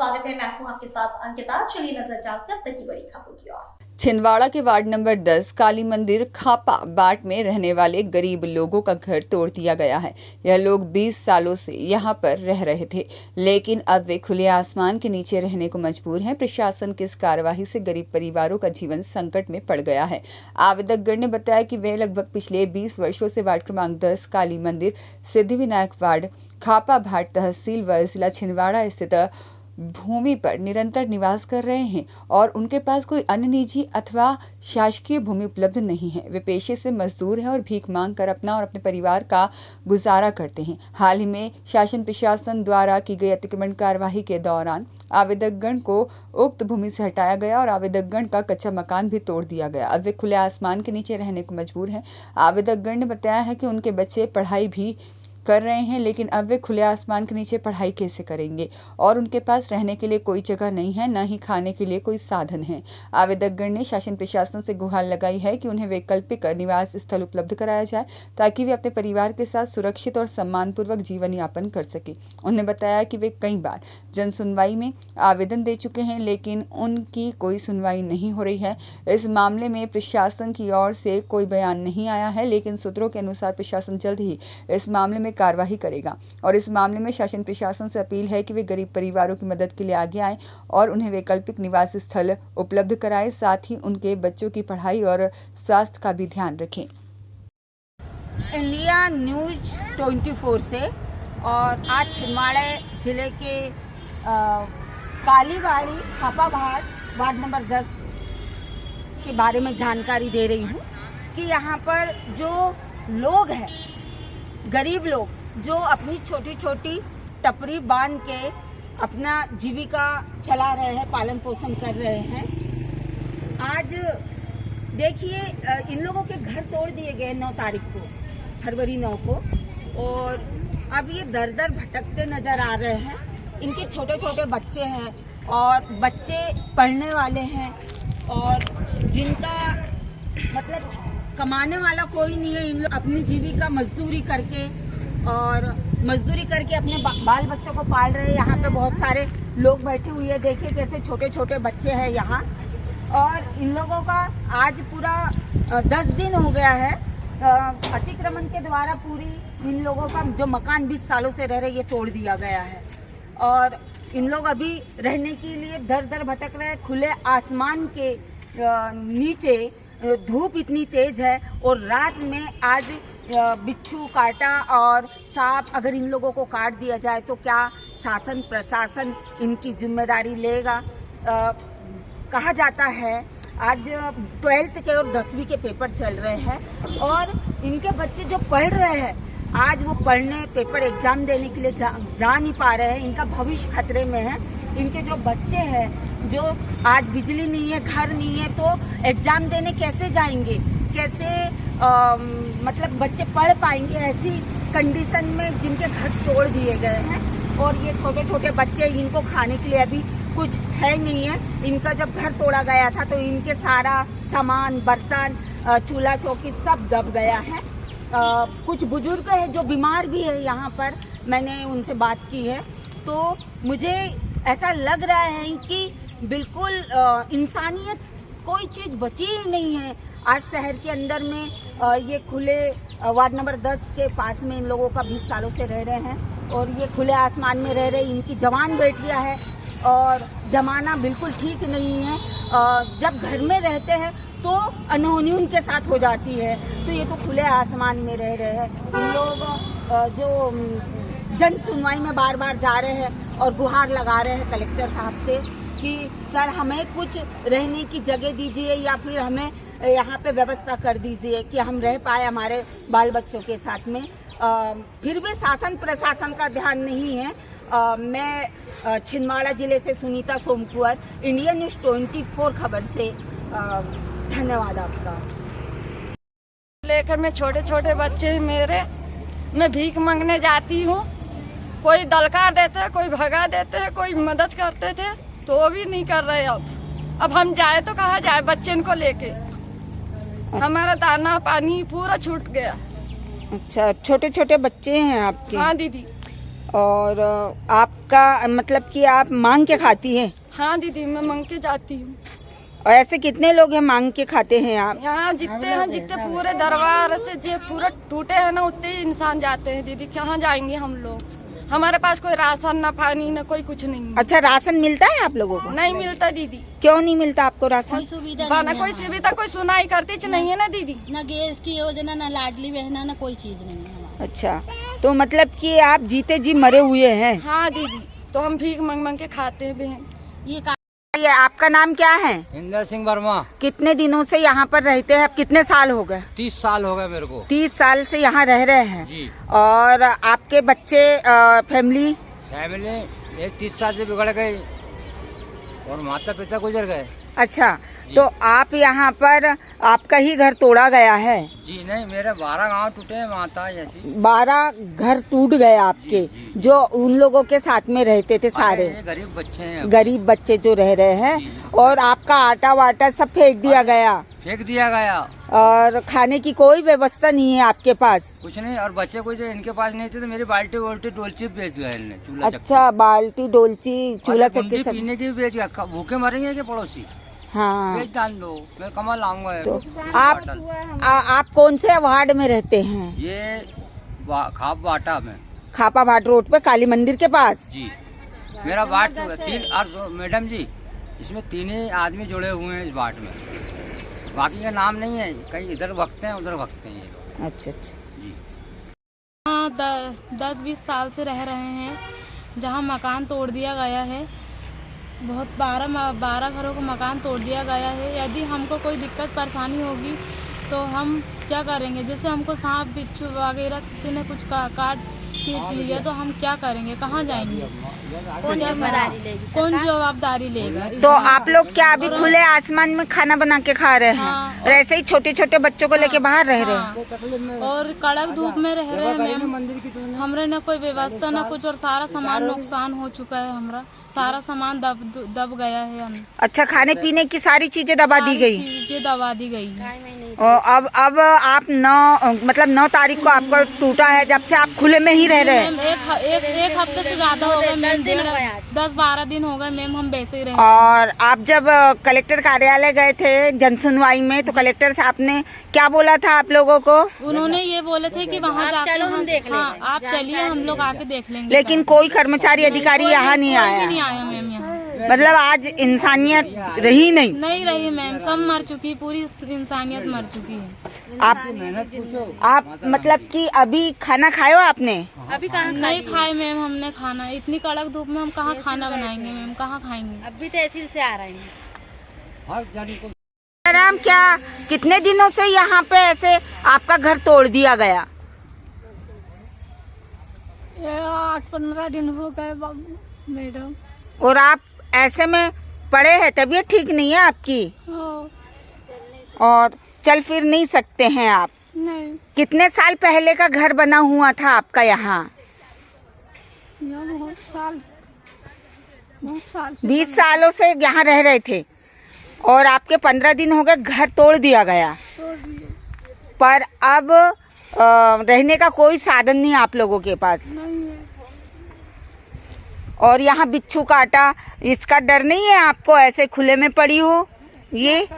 स्वागत है। मैं हूं आपके साथ अंकिता। चलिए नजर डालते हैं अब तक की बड़ी खबरों की ओर। छिंदवाड़ा के वार्ड नंबर 10 काली मंदिर खापा बाट में रहने वाले गरीब लोगों का घर तोड़ दिया गया है। यह लोग 20 सालों से यहां पर रह रहे थे, लेकिन अब वे खुले आसमान के नीचे रहने को मजबूर हैं। प्रशासन की इस कार्यवाही से गरीब परिवारों का जीवन संकट में पड़ गया है। आवेदकगण ने बताया कि वे लगभग पिछले 20 वर्षों से वार्ड क्रमांक 10 काली मंदिर सिद्धिविनायक वार्ड खापा भाट तहसील व जिला छिंदवाड़ा स्थित भूमि पर निरंतर निवास कर रहे हैं और उनके पास कोई अन्य निजी अथवा शासकीय भूमि उपलब्ध नहीं है। वे पेशे से मजदूर हैं और भीख मांग कर अपना और अपने परिवार का गुजारा करते हैं। हाल ही में शासन प्रशासन द्वारा की गई अतिक्रमण कार्यवाही के दौरान आवेदकगण को उक्त भूमि से हटाया गया और आवेदकगण का कच्चा मकान भी तोड़ दिया गया। अब वे खुले आसमान के नीचे रहने को मजबूर हैं। आवेदकगण ने बताया है कि उनके बच्चे पढ़ाई भी कर रहे हैं, लेकिन अब वे खुले आसमान के नीचे पढ़ाई कैसे करेंगे और उनके पास रहने के लिए कोई जगह नहीं है, न ही खाने के लिए कोई साधन है। आवेदकगण ने शासन प्रशासन से गुहार लगाई है कि उन्हें वैकल्पिक निवास स्थल उपलब्ध कराया जाए ताकि वे अपने परिवार के साथ सुरक्षित और सम्मानपूर्वक जीवन यापन कर सके। उन्होंने बताया कि वे कई बार जन सुनवाई में आवेदन दे चुके हैं, लेकिन उनकी कोई सुनवाई नहीं हो रही है। इस मामले में प्रशासन की ओर से कोई बयान नहीं आया है, लेकिन सूत्रों के अनुसार प्रशासन जल्द ही इस मामले में कार्रवाई करेगा और इस मामले में शासन प्रशासन से अपील है कि वे गरीब परिवारों की मदद के लिए आगे आएं और उन्हें वैकल्पिक निवास स्थल उपलब्ध कराएं, साथ ही उनके बच्चों की पढ़ाई और स्वास्थ्य का भी ध्यान रखें। इंडिया न्यूज 24 से और आज छिंदवाड़ा जिले के कालीबाड़ी खापा भाट वार्ड नंबर 10 के बारे में जानकारी दे रही हूँ कि यहाँ पर जो लोग हैं, गरीब लोग जो अपनी छोटी छोटी टपरी बांध के अपना जीविका चला रहे हैं, पालन पोषण कर रहे हैं। आज देखिए इन लोगों के घर तोड़ दिए गए 9 तारीख को, फरवरी 9 को, और अब ये दर दर भटकते नजर आ रहे हैं। इनके छोटे छोटे बच्चे हैं और बच्चे पढ़ने वाले हैं और जिनका मतलब कमाने वाला कोई नहीं है। इन लोग अपनी जीविका मजदूरी करके अपने बाल बच्चों को पाल रहे हैं। यहाँ पे बहुत सारे लोग बैठे हुए हैं, देखिए कैसे छोटे छोटे बच्चे हैं यहाँ। और इन लोगों का आज पूरा 10 दिन हो गया है अतिक्रमण के द्वारा पूरी इन लोगों का जो मकान 20 सालों से रह रहे ये तोड़ दिया गया है और इन लोग अभी रहने के लिए दर दर भटक रहे हैं। खुले आसमान के नीचे धूप इतनी तेज है और रात में आज बिच्छू काटा और सांप अगर इन लोगों को काट दिया जाए तो क्या शासन प्रशासन इनकी जिम्मेदारी लेगा। कहा जाता है आज 12th के और 10वीं के पेपर चल रहे हैं और इनके बच्चे जो पढ़ रहे हैं आज वो पढ़ने पेपर एग्जाम देने के लिए जा नहीं पा रहे हैं। इनका भविष्य खतरे में है। इनके जो बच्चे हैं जो आज बिजली नहीं है, घर नहीं है, तो एग्जाम देने कैसे जाएंगे, कैसे मतलब बच्चे पढ़ पाएंगे ऐसी कंडीशन में जिनके घर तोड़ दिए गए हैं। और ये छोटे छोटे बच्चे, इनको खाने के लिए अभी कुछ है नहीं है। इनका जब घर तोड़ा गया था तो इनके सारा सामान, बर्तन, चूल्हा चौकी सब दब गया है। कुछ बुजुर्ग हैं जो बीमार भी है, यहाँ पर मैंने उनसे बात की है तो मुझे ऐसा लग रहा है कि बिल्कुल इंसानियत कोई चीज़ बची ही नहीं है। आज शहर के अंदर में ये खुले वार्ड नंबर 10 के पास में इन लोगों का 20 सालों से रह रहे हैं और ये खुले आसमान में रह रहे। इनकी जवान बेटियां हैं और जमाना बिल्कुल ठीक नहीं है। जब घर में रहते हैं तो अनहोनी उनके साथ हो जाती है, तो ये तो खुले आसमान में रह रहे हैं। इन लोग जो जन सुनवाई में बार बार जा रहे हैं और गुहार लगा रहे हैं कलेक्टर साहब से कि सर हमें कुछ रहने की जगह दीजिए या फिर हमें यहाँ पे व्यवस्था कर दीजिए कि हम रह पाए हमारे बाल बच्चों के साथ में। फिर भी शासन प्रशासन का ध्यान नहीं है। मैं छिंदवाड़ा जिले से सुनीता सोमकुवर, इंडिया न्यूज 24 खबर से धन्यवाद आपका। लेकर मैं छोटे छोटे बच्चे मेरे, मैं भीख मांगने जाती हूँ। कोई दलकार देते, कोई भगा देते, कोई मदद करते थे तो वो भी नहीं कर रहे। अब हम जाए तो कहाँ जाए बच्चे को लेके, हमारा दाना पानी पूरा छूट गया। अच्छा, छोटे छोटे बच्चे हैं आपके? हाँ दीदी। और आपका मतलब कि आप मांग के खाती हैं? हाँ दीदी, मैं मांग के जाती हूँ। और ऐसे कितने लोग हैं मांग के खाते हैं आप? यहाँ जितने पूरे दरबार से जो पूरा टूटे हैं ना, उतने ही इंसान जाते हैं दीदी। कहाँ जाएंगे हम लोग? हमारे पास कोई राशन ना पानी ना कोई कुछ नहीं। अच्छा, राशन मिलता है आप लोगों को? नहीं मिलता दीदी। क्यों नहीं मिलता आपको राशन? कोई सुविधा कोई सुनाई करती नहीं है ना दीदी। ना गैस की योजना, ना लाडली बहना, ना कोई चीज नहीं है हमारे। अच्छा, तो मतलब कि आप जीते जी मरे हुए हैं? हाँ दीदी, तो हम भीख मांग मांग के खाते हैं बहन। ये आपका नाम क्या है? इंदर सिंह वर्मा। कितने दिनों से यहाँ पर रहते हैं? अब कितने साल हो गए? 30 साल हो गए मेरे को। 30 साल से यहाँ रह रहे हैं जी। और आपके बच्चे फैमिली एक 30 साल से बिगड़ गए और माता पिता गुजर गए। अच्छा, तो आप यहाँ पर आपका ही घर तोड़ा गया है? जी नहीं, मेरे 12 गांव टूटे हैं माता ऐसी। 12 घर टूट गए आपके? जी। जो उन लोगों के साथ में रहते थे सारे? ये गरीब बच्चे हैं। गरीब बच्चे जो रह रहे हैं। और आपका आटा वाटा सब फेंक दिया गया? फेंक दिया गया। और खाने की कोई व्यवस्था नहीं है आपके पास? कुछ नहीं। और बच्चे कुछ इनके पास नहीं थे तो मेरी बाल्टी वोल्टी डोलची बेच दिया इन्होंने, चूल्हा अच्छा, बाल्टी डोलची चूल्हा चक्की सब पीने की भी बेच गया। भूखे मरेंगे के पड़ोसी? हाँ। बेच डाल दो, मैं कमा लाऊंगा। तो आप कौन से वार्ड में रहते हैं? ये खाप बाटा में, खापा भाट रोड पे काली मंदिर के पास? जी। मेरा वार्ड 3 और मैडम जी, इसमें 3 ही आदमी जुड़े हुए हैं इस वार्ड में। बाकी का नाम नहीं है, कहीं इधर भगते हैं उधर भगते हैं ये लोग। अच्छा अच्छा जी। हाँ, 10-20 साल से रह रहे हैं जहाँ मकान तोड़ दिया गया है। बहुत 12 घरों का मकान तोड़ दिया गया है। यदि हमको कोई दिक्कत परेशानी होगी तो हम क्या करेंगे? जैसे हमको सांप बिच्छू वगैरह किसी ने कुछ काट पीट लिया तो हम क्या करेंगे? कहाँ जाएंगे? कौन जवाबदारी लेगा? तो आप लोग क्या अभी खुले आसमान में खाना बना के खा रहे हैं? हाँ। और ऐसे ही छोटे छोटे बच्चों को लेके बाहर रह रहे हैं? हाँ। और कड़क धूप में रह रहे हैं मैम। हमरे न कोई व्यवस्था न कुछ, और सारा सामान नुकसान हो चुका है। हमारा सारा सामान दब गया है। हम अच्छा, खाने पीने की सारी चीजें दबा दी गई? चीजें दबा दी गई। और अब आप 9 तारीख को आपका टूटा है, जब से आप खुले में ही रह रहे हैं? एक हफ्ते से ज्यादा हो गए मैम। 10-12 दिन हो गए मैम, हम वैसे ही रहे। और आप जब कलेक्टर कार्यालय गए थे जन सुनवाई में, तो कलेक्टर साहब ने क्या बोला था आप लोगों को? उन्होंने ये बोले थे कि वहाँ जाके हम देख लेंगे। हाँ, आप चलिए, हम लोग आके देख लेंगे। लेकिन कोई कर्मचारी अधिकारी यहाँ नहीं आया? नहीं आया मैम यहाँ। मतलब आज इंसानियत रही नहीं? नहीं रही मैम, सब मर चुकी, पूरी इंसानियत मर चुकी है। आप मतलब कि अभी खाना खाए हो आपने? अभी कहाँ नहीं खाए मैम हमने खाना। इतनी कड़क धूप में हम कहाँ खाना बनाएंगे मैम? कहाँ खाएंगे? अभी तहसील से आ रहे हैं। राम, क्या कितने दिनों से यहाँ पे ऐसे आपका घर तोड़ दिया गया? 8-15 दिन हो गए मैडम। और आप ऐसे में पड़े हैं, तबीयत ठीक नहीं है आपकी? और चल फिर नहीं सकते हैं आप? नहीं। कितने साल पहले का घर बना हुआ था आपका यहाँ? 20 सालों से यहाँ रह रहे थे और आपके 15 दिन हो गए घर तोड़ दिया गया। पर अब रहने का कोई साधन नहीं आप लोगों के पास? और यहाँ बिच्छू काटा, इसका डर नहीं है आपको? ऐसे खुले में पड़ी हो ये